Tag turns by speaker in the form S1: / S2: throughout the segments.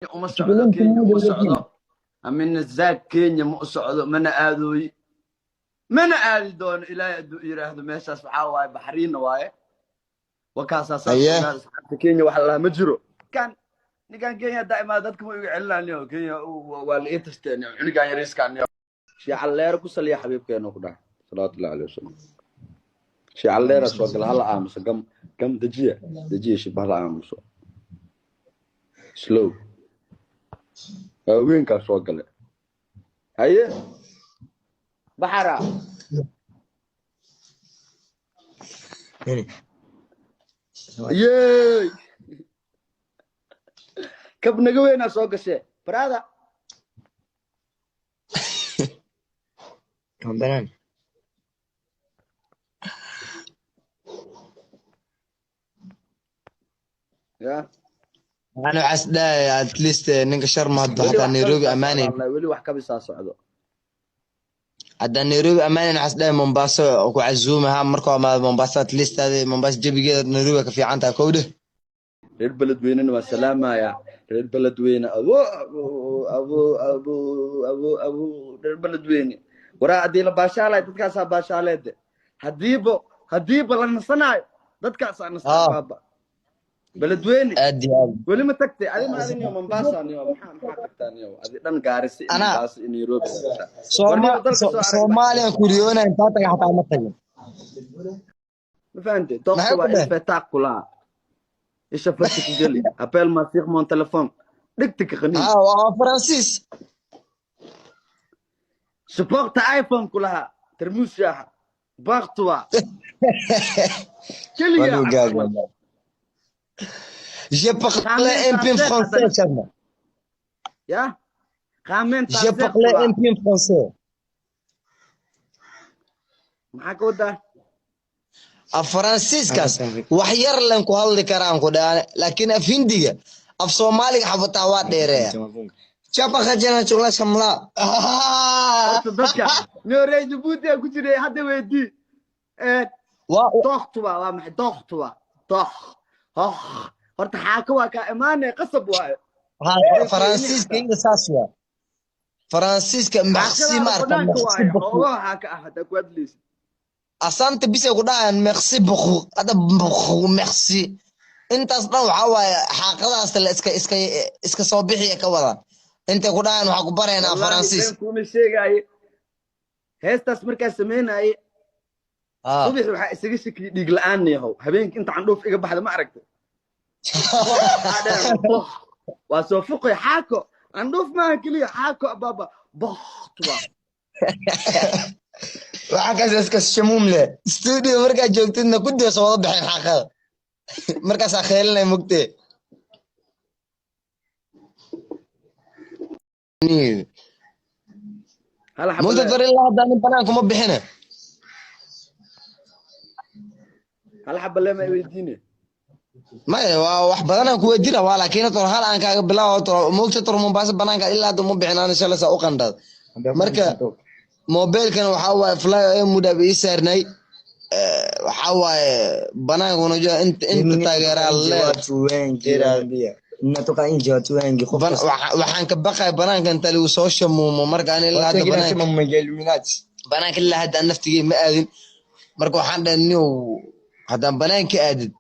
S1: uma socdo Kenya uma socdo amina zaad Kenya ma u socdo mana aadooyi mana aadi doono ilaahay hadduu yiraahdo meeshaas waxaa waaye baxriina waaye wakaasaa saas ogaada saxaabta Kenya waxa la ma jiro kan nigan Kenya daaima dadka ma iga celinayo Kenya waa la intasteen cunigan yariiskan shiical leer ku saliya xabiibkeena ku dhac sallallahu alayhi wasallam shiical leer soo gal hal aamuso gam dajiya shibah la aamuso slow وين كان سوق له هي بحرة ياي كيف نقوينا سوق الشيء برادا
S2: كم بنان
S1: يا
S2: أنا عسدا أتليست نينك شرم هاد حتى نيروبي أماني
S1: ولي wax ka bisa socdo
S2: هذا نيروبي أماني عسدا مومباسا أو عزومها مركو ما مومباسا أتليست هذه مومباسا جيبي نيروبي كفي عنتها كوده
S1: ريد بلد وين والسلامة يا ريد بلد وين أبو ريد بلد وين ورا أدي لباشالة تتكاسا باشالة هديبو لنا صناعي تتكاسا نصنع بابا بلد وين
S2: أدي
S1: ولي ما تكتي أدي ما أدي يوم مباسا يوم محاك تاني يوم أدي دم قارس
S2: أنا
S1: نيروبي
S2: Soomaaliya kuriyona inta taga xataa ma tagin
S1: ما فهمتي توقف الفتاق كلها إيش أفتك جلي أبل ما سيخ من تلفون دكتك غني
S2: فرانسيس
S1: سبقت آيفون كلها ترموس شاحة بغتوا كليا
S2: Je parle un peu français, Chadma.
S1: يا خامن
S2: Je parle un peu français.
S1: معك وده
S2: Franciscas wax yar lan ku hadli karaan ku dhaan laakiin afindiga af Soomaaliga xabataa waa dheereeya chapa khajana chula shamla
S1: dadka noorey Djibouti ku jiray hadda weydii doqtuba waa maxay doqtuba horta xaaka waa ka imaanay qasab waaye
S2: Francisca inga saaswa Francisca maxsi marta
S1: waa ka ahada ku adliis
S2: asante bisay ku dhaayaan merci beaucoup ada merci intaas dhan waxa waaye xaaqadaas la iska soo bixiya ka wada inta ku dhaayaan waxa ku bareena Francis
S1: kuma sheegay heestaas markaa sameynay subax waxa isaga shaki dhig la'aan yahow habeenkii inta candhoof iga baxda ma aragtay waa soo fuqay xaako candhoof ma kaliya xaako baba boqtwa
S2: waxa kaas iska shamuum leh studio markaa joogtidna ku deeso wada bixin xaqada markaas akheelnay mugtee muddo dar ilaa hadda nin banaanka ma bixina
S1: hal xabba lama weydiine
S2: ma wax badan aan ku weydiina waa laakiin tor hal aan kaaga bilaawo moogta tor Mombasa banaanka ilaa hadda ma bixinaan insha Allah u qandad marka موبايلكن waxa way fly ay mudab ii saarnay waxa way banaanka jooga inta taageera watu wengi natoka nje watu wengi waxaan ka baqay banaanka inta lagu soo shamuumo marka aan ilaa hadda banaanka ilaa hadda naftigii ma aadin marka waxaan dhahnay hadda banaanka aadid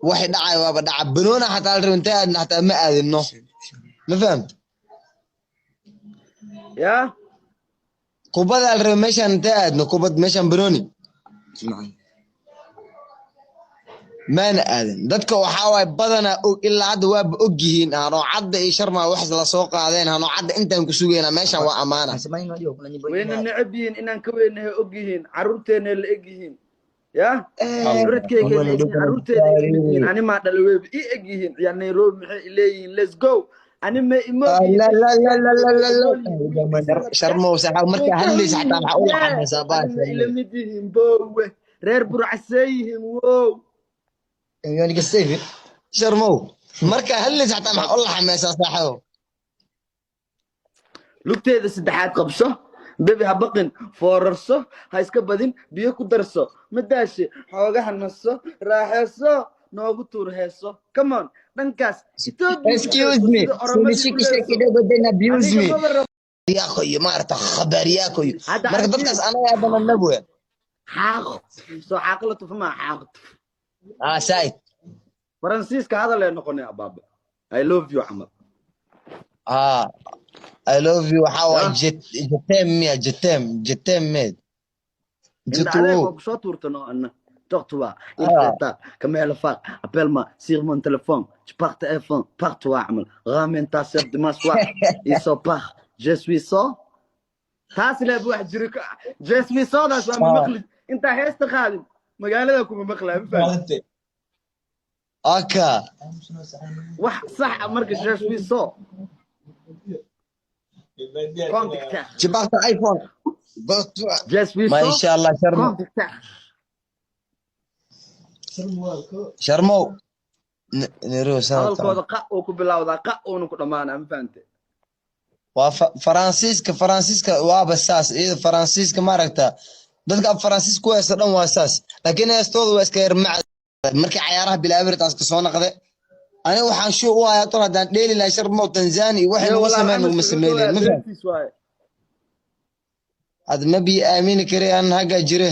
S2: waxay dhacay waaba dhaca banoona hataa la rabinta aadna hataa ma aadino ma fahamt
S1: ya
S2: kubada al rabo meeshan inta aadno kubad meeshan Bruni maana aadan dadka waxa way badana og ilaa hadda waa og yihiin aano cadda iyo sharma wax la soo qaadeen aano cadda intaan ku sugeena meeshan waa amaana
S1: wayna nacibiin inaan ka weynahay og yihiin caruurteena la eg yihiin ya caruurteena caruurteena ani ma dhalweeb ii eg yihiin ya Nairobi maxay leeyihiin let's go أنا ما
S2: لا لا لا لا لا لا شرمو سحاب مركا هليس حتى أقول حد حسابات
S1: إلى مديهم بوه رير برعسيهم وو
S2: يعني قصيفي شرمو مركا هليس حتى أقول حماسة صاحو
S1: لوكت هذا سدحات قبصة بيبي هبقن فوررصة هايسكا بدين بيكو درصة مداشي حوغا هنصة راحصة noogu tuur heeso come on dhankaas Ethiopia
S2: excuse me
S1: sida oromadii u
S2: sinishikisha
S1: leeso
S2: kidogo abuse
S1: aniga
S2: me
S1: maba rabo
S2: yaakoyo maarta khabaar yaakoyo
S1: hadda
S2: marka
S1: arkin
S2: dadkaas anaga hadana nabwe
S1: xaaqo soo xaaqla tufma xaaqo
S2: side
S1: faransiiska hadal ay noqonay ababa I love you Ahmed
S2: I love you how I
S1: ya
S2: jetem me
S1: inda adeeg
S2: jetu
S1: oo kusoo tuurtano anna Toi, il fait ça. Comme elle fait, appelle-moi sur mon téléphone. Je pars téléphone, pars-toi, Ahmed. Ramène ta sœur demain soir. Ils sont pas. Je suis ça. تاسي لا بواحد جريك جسمي صودا سوا مخلد انت هيست خالد مقالدكم مخلد فهمت
S2: اكا
S1: وح صح مركز جسمي صو كونتاكت
S2: جبت ايفون
S1: جسمي صو
S2: ما ان شاء الله شرمو
S1: كونتاكت
S2: شرمو نيرو
S1: هذا الكود قا او كبلاودا قا او نكو دمانا فهمت
S2: faransiiska waaba saas iyada faransiiska maaragta dadka faransiiska ku heesta dhan waa saas laakiin heestooda waa iska yarmacad markii cayaaraha bilaabirtaas ka soo naqde aniga waxaan shuu u hayaa ton haddaan dheeli lahay sharmo tanzania waxay nagu sameyn naguma sameyneen ad ma bii aamini kare aan hagga jire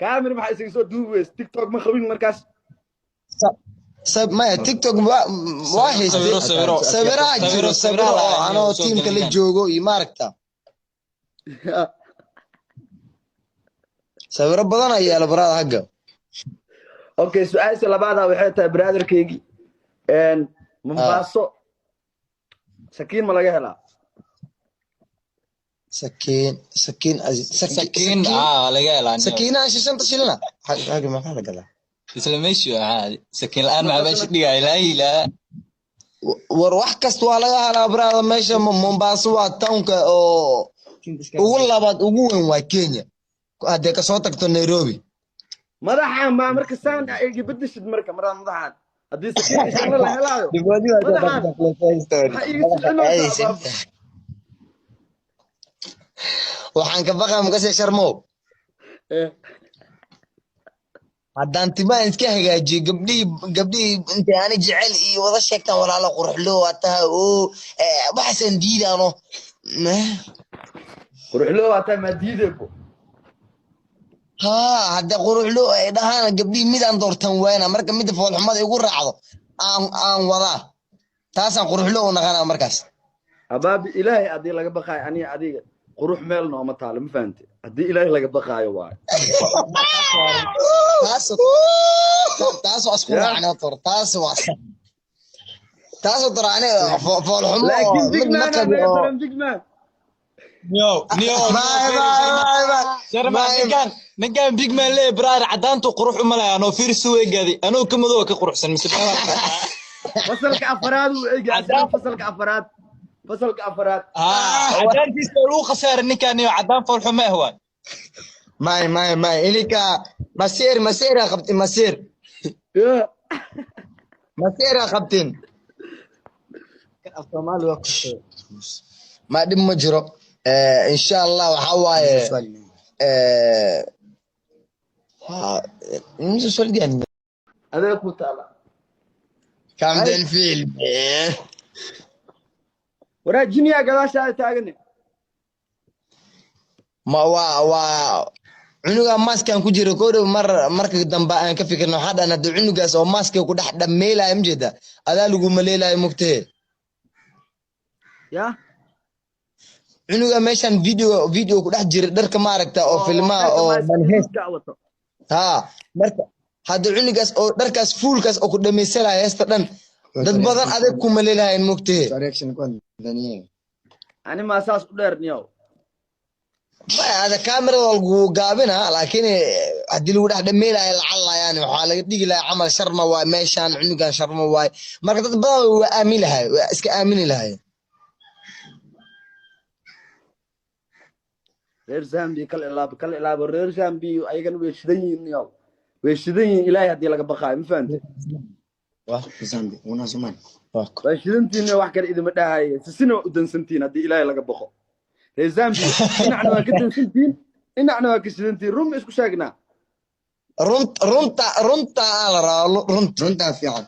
S1: kaamir maxay isaga soo duubeys tiktok ma qabin markaas
S2: maya tiktok waa haystay sawiraha jiro sawiro oo anoo tiimka la joogo iyo maaragta sawiro badan ayaa yaala baraada hagga
S1: okay su'aasha labaada waxay tahay brotherkaygi Mombaaso sakiin ma laga helaa
S2: sakiin
S3: laga helaa
S2: sakiinaha shishanta shilina hagga maxaa la gadaa
S3: isla meeshii ahaad sakiin la'aan ma baashi dhigay ilaa
S2: war wax kasta waa laga helaa brada meesha Mombasa waa townka oo ugu labaad ugu weyn waa Kenya hadee ka soo tagto Nairobi
S1: madaxa ma marka saan ay bedeshid marka madaxan hadii sakiin shaqo la helaayo
S2: waxaan ka baqaa makasii sharmo haddaan timaan iska hagaajiyo gabdhihii intay ani jecel iyo wada sheegtaan walaalo quruxlo waa tahay oo waxaasan diidaano
S1: quruxlo waa tahay maa diidaybo
S2: hadda quruxlo ay dhahaan gabdhihii midaan doortan waana marka midda foolxumada igu raacdo aan wadaa taasaan quruxlo u naqanaa markaas
S1: abaabi ilaahay haddii laga baqaayo aniga adiga qurux meel nooma taalo ma fahantay haddii ilaahay laga baqaayo waayo
S2: taas waa isku raacnaa tor taas torane foolxumo
S1: laakiin bigman bigman
S3: ninkan bigman lee braar cadaantu qurux u malaya anoo fiirsi weegaadi anoo ka madow ka quruxsan mise
S1: fasalka afraad uu eegay fasalka afraad
S3: cadaantiisa lagu khasaaray ninkan iyo cadaan foolxumo ah waay
S2: may ilinka masir qabtin masir qabtin ma dhib ma jiro insha Allah waxa waaye inta soldiyan
S1: adeeg ku taala
S2: kamden film
S1: waraa jiniya gadaasha taagan
S2: ma waa cunuga maskan ku jiro koodo marka dambe aan ka fikirno waxa dhan hada cunugaas oo maska ku dhex dhameelay imjeeda adaa lagu maleelay mugtee
S1: ya
S2: cunuga meeshan video ku dhex jira dharka maaragta oo filmaha oo manheeska marka hada cunugaas oo dharkaas fuulkaas oo ku dhameysanayo heesta dhan dad badan adeeg ku maleelayn mugtee
S1: ani ma saas u dheerniyow
S2: هذا كاميرا والقابنا لكن هدي لو واحد ميل على الله يعني وحاله ديق له عمل شرمه واي ميشان عنق شرمه واي ما قد بضل امين لها اسك امين لها
S1: reer Zambia kal ilaab reer Zambia ayagan way shidan ilaahay hadii laga baqaayo ma fahanti
S2: waa Zambia una Soomaali
S1: way shidantiin wax kale idima dhahay sisina u dansantiin hadii ilaahay laga baqo reer Zambia inacna waa ka dansantiin inacna waa ka shidantiin rum isku sheegnaa
S2: runta la rabaa runtaa fiican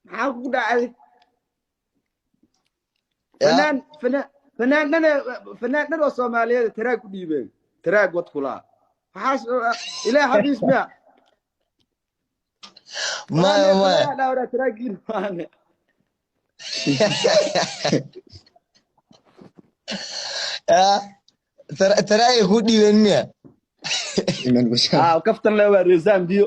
S1: maxaa kugu dhacay
S2: yaa
S1: فنان oo Soomaaliyeed taraag ku dhiibeen taraag wad kula waxaas ilaa xabiis miya
S2: maya
S1: dhawra taraagin waane
S2: yaa taraaga ku dhiibeen miya
S1: kaftan la waa Rizam Dio